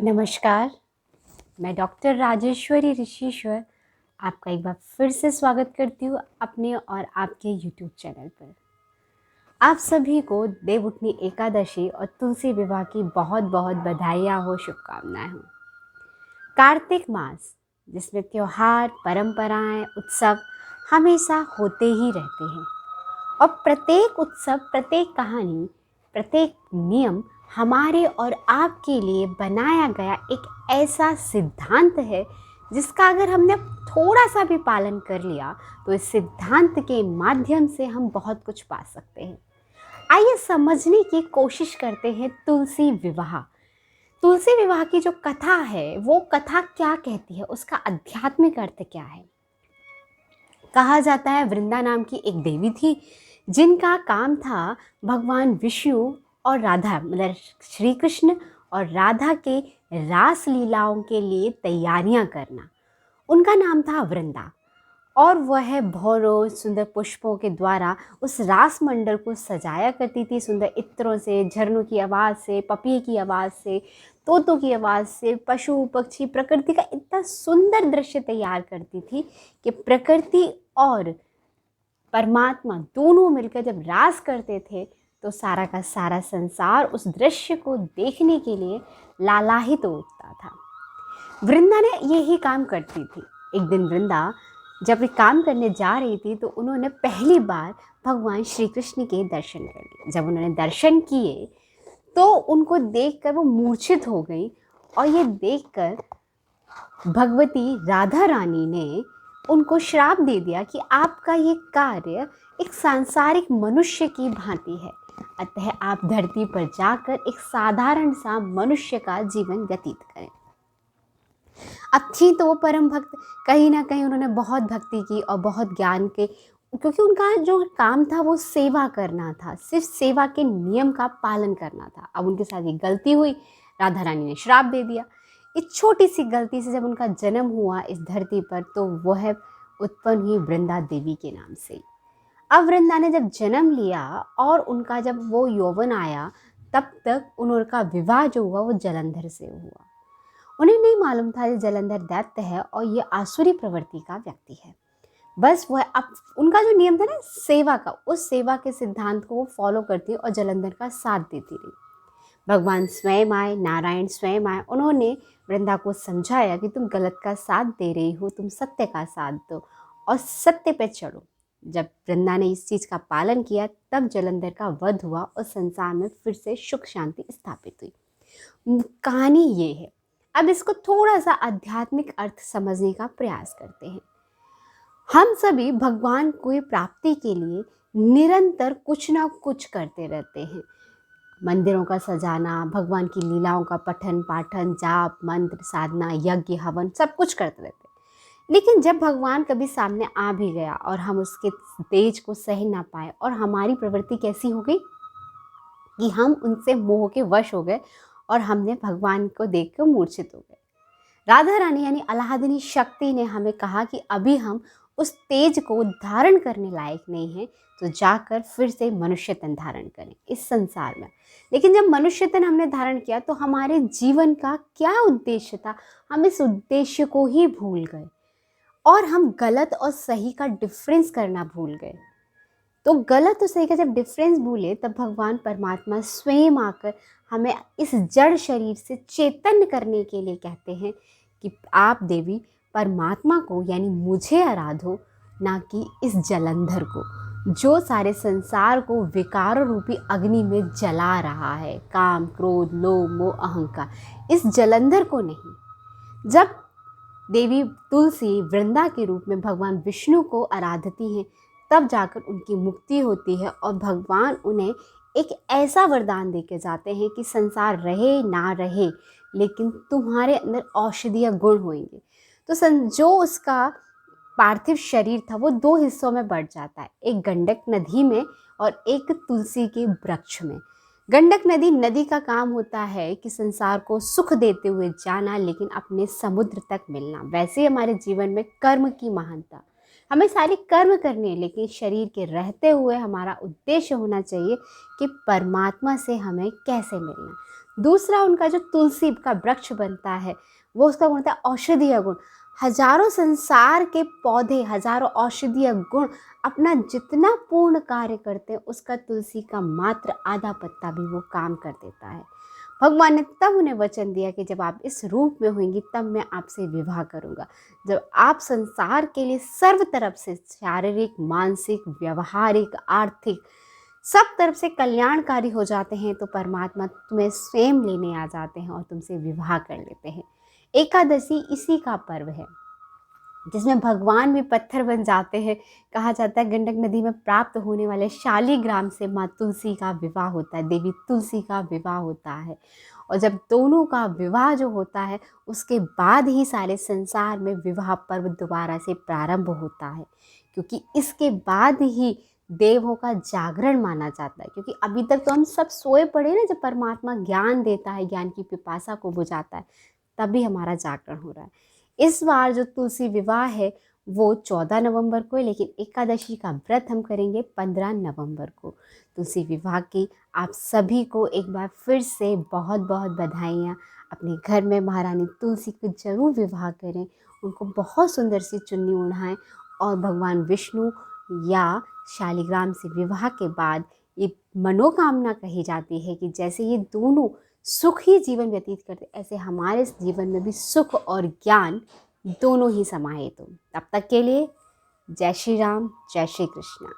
नमस्कार, मैं डॉक्टर राजेश्वरी ऋषिश्वर आपका एक बार फिर से स्वागत करती हूँ अपने और आपके यूट्यूब चैनल पर। आप सभी को देवउठनी एकादशी और तुलसी विवाह की बहुत बहुत बधाइयाँ हो, शुभकामनाएं हो। कार्तिक मास जिसमें त्योहार, परंपराएं, उत्सव हमेशा होते ही रहते हैं और प्रत्येक उत्सव, प्रत्येक कहानी, प्रत्येक नियम हमारे और आपके लिए बनाया गया एक ऐसा सिद्धांत है जिसका अगर हमने थोड़ा सा भी पालन कर लिया तो इस सिद्धांत के माध्यम से हम बहुत कुछ पा सकते हैं। आइए समझने की कोशिश करते हैं तुलसी विवाह। तुलसी विवाह की जो कथा है वो कथा क्या कहती है, उसका आध्यात्मिक अर्थ क्या है। कहा जाता है वृंदा नाम की एक देवी थी जिनका काम था भगवान विष्णु और राधा, मतलब श्री कृष्ण और राधा के रास लीलाओं के लिए तैयारियां करना। उनका नाम था वृंदा और वह भौरों सुंदर पुष्पों के द्वारा उस रास मंडल को सजाया करती थी, सुंदर इत्रों से, झरनों की आवाज़ से, पपी की आवाज़ से, तोतों की आवाज़ से, पशु पक्षी, प्रकृति का इतना सुंदर दृश्य तैयार करती थी कि प्रकृति और परमात्मा दोनों मिलकर जब रास करते थे तो सारा का सारा संसार उस दृश्य को देखने के लिए लालायित होता था। वृंदा ने यही काम करती थी। एक दिन वृंदा जब ये काम करने जा रही थी तो उन्होंने पहली बार भगवान श्री कृष्ण के दर्शन कर लिए। जब उन्होंने दर्शन किए तो उनको देखकर वो मूर्छित हो गई और ये देखकर भगवती राधा रानी ने उनको श्राप दे दिया कि आपका ये कार्य एक सांसारिक मनुष्य की भांति है, अतः आप धरती पर जाकर एक साधारण सा मनुष्य का जीवन व्यतीत करें। अब थी तो वो परम भक्त, कहीं ना कहीं उन्होंने बहुत भक्ति की और बहुत ज्ञान के, क्योंकि उनका जो काम था वो सेवा करना था, सिर्फ सेवा के नियम का पालन करना था। अब उनके साथ एक गलती हुई, राधा रानी ने श्राप दे दिया। इस छोटी सी गलती से जब उनका जन्म हुआ इस धरती पर तो वह उत्पन्न हुई वृंदा देवी के नाम से। अब वृंदा ने जब जन्म लिया और उनका जब वो यौवन आया तब तक उनका विवाह जो हुआ वो जलंधर से हुआ। उन्हें नहीं मालूम था ये जलंधर दैत्य है और ये आसुरी प्रवृत्ति का व्यक्ति है। बस वह अब उनका जो नियम था ना सेवा का, उस सेवा के सिद्धांत को वो फॉलो करती और जलंधर का साथ देती रही। भगवान स्वयं आए, नारायण स्वयं आए, उन्होंने वृंदा को समझाया कि तुम गलत का साथ दे रही हो, तुम सत्य का साथ दो और सत्य पे चढ़ो। जब वृंदा ने इस चीज़ का पालन किया तब जलंधर का वध हुआ और संसार में फिर से सुख शांति स्थापित हुई। कहानी ये है। अब इसको थोड़ा सा आध्यात्मिक अर्थ समझने का प्रयास करते हैं। हम सभी भगवान को प्राप्ति के लिए निरंतर कुछ ना कुछ करते रहते हैं। मंदिरों का सजाना, भगवान की लीलाओं का पठन पाठन, जाप मंत्र, साधना, यज्ञ, हवन, सब कुछ करते रहते हैं। लेकिन जब भगवान कभी सामने आ भी गया और हम उसके तेज को सह ना पाए और हमारी प्रवृत्ति कैसी हो गई कि हम उनसे मोह के वश हो गए और हमने भगवान को देखकर मूर्छित हो गए। राधा रानी यानी अलाहादीनी शक्ति ने हमें कहा कि अभी हम उस तेज को धारण करने लायक नहीं हैं, तो जाकर फिर से मनुष्य तन धारण करें इस संसार में। लेकिन जब मनुष्य तन हमने धारण किया तो हमारे जीवन का क्या उद्देश्य था, हम इस उद्देश्य को ही भूल गए और हम गलत और सही का डिफरेंस करना भूल गए। तो गलत और सही का जब डिफरेंस भूले तब भगवान परमात्मा स्वयं आकर हमें इस जड़ शरीर से चैतन्य करने के लिए कहते हैं कि आप देवी परमात्मा को यानी मुझे आराधो, ना कि इस जलंधर को जो सारे संसार को विकार रूपी अग्नि में जला रहा है। काम, क्रोध, लोभ, मोह, अहंकार, इस जलंधर को नहीं। जब देवी तुलसी वृंदा के रूप में भगवान विष्णु को आराधती हैं तब जाकर उनकी मुक्ति होती है और भगवान उन्हें एक ऐसा वरदान देके जाते हैं कि संसार रहे ना रहे लेकिन तुम्हारे अंदर औषधीय गुण होंगे। तो जो उसका पार्थिव शरीर था वो दो हिस्सों में बढ़ जाता है, एक गंडक नदी में और एक तुलसी के वृक्ष में। गंडक नदी का काम होता है कि संसार को सुख देते हुए जाना लेकिन अपने समुद्र तक मिलना। वैसे ही हमारे जीवन में कर्म की महानता, हमें सारे कर्म करने हैं लेकिन शरीर के रहते हुए हमारा उद्देश्य होना चाहिए कि परमात्मा से हमें कैसे मिलना। दूसरा उनका जो तुलसी का वृक्ष बनता है वो उसका गुण होता है औषधीय गुण। हजारों संसार के पौधे, हजारों औषधीय गुण अपना जितना पूर्ण कार्य करते हैं, उसका तुलसी का मात्र आधा पत्ता भी वो काम कर देता है। भगवान ने तब उन्हें वचन दिया कि जब आप इस रूप में होंगी तब मैं आपसे विवाह करूंगा। जब आप संसार के लिए सर्व तरफ से शारीरिक, मानसिक, व्यवहारिक, आर्थिक सब तरफ से कल्याणकारी हो जाते हैं तो परमात्मा तुम्हें स्वयं लेने आ जाते हैं और तुमसे विवाह कर लेते हैं। एकादशी इसी का पर्व है जिसमें भगवान भी पत्थर बन जाते हैं। कहा जाता है गंडक नदी में प्राप्त होने वाले शालिग्राम से माँ तुलसी का विवाह होता है, देवी तुलसी का विवाह होता है। और जब दोनों का विवाह जो होता है उसके बाद ही सारे संसार में विवाह पर्व दोबारा से प्रारंभ होता है, क्योंकि इसके बाद ही देवों का जागरण माना जाता है। क्योंकि अभी तक तो हम सब सोए पड़े ना, जब परमात्मा ज्ञान देता है, ज्ञान की पिपासा को बुझाता है, तभी हमारा जागरण हो रहा है। इस बार जो तुलसी विवाह है वो 14 नवंबर को है, लेकिन एकादशी का व्रत हम करेंगे 15 नवंबर को। तुलसी विवाह की आप सभी को एक बार फिर से बहुत बहुत बधाइयाँ। अपने घर में महारानी तुलसी को जरूर विवाह करें, उनको बहुत सुंदर सी चुन्नी ओढ़ाएं और भगवान विष्णु या शालिग्राम से विवाह के बाद ये मनोकामना कही जाती है कि जैसे ये दोनों सुख ही जीवन व्यतीत करते, ऐसे हमारे जीवन में भी सुख और ज्ञान दोनों ही समाये। तो तब तक के लिए जय श्री राम, जय श्री कृष्णा।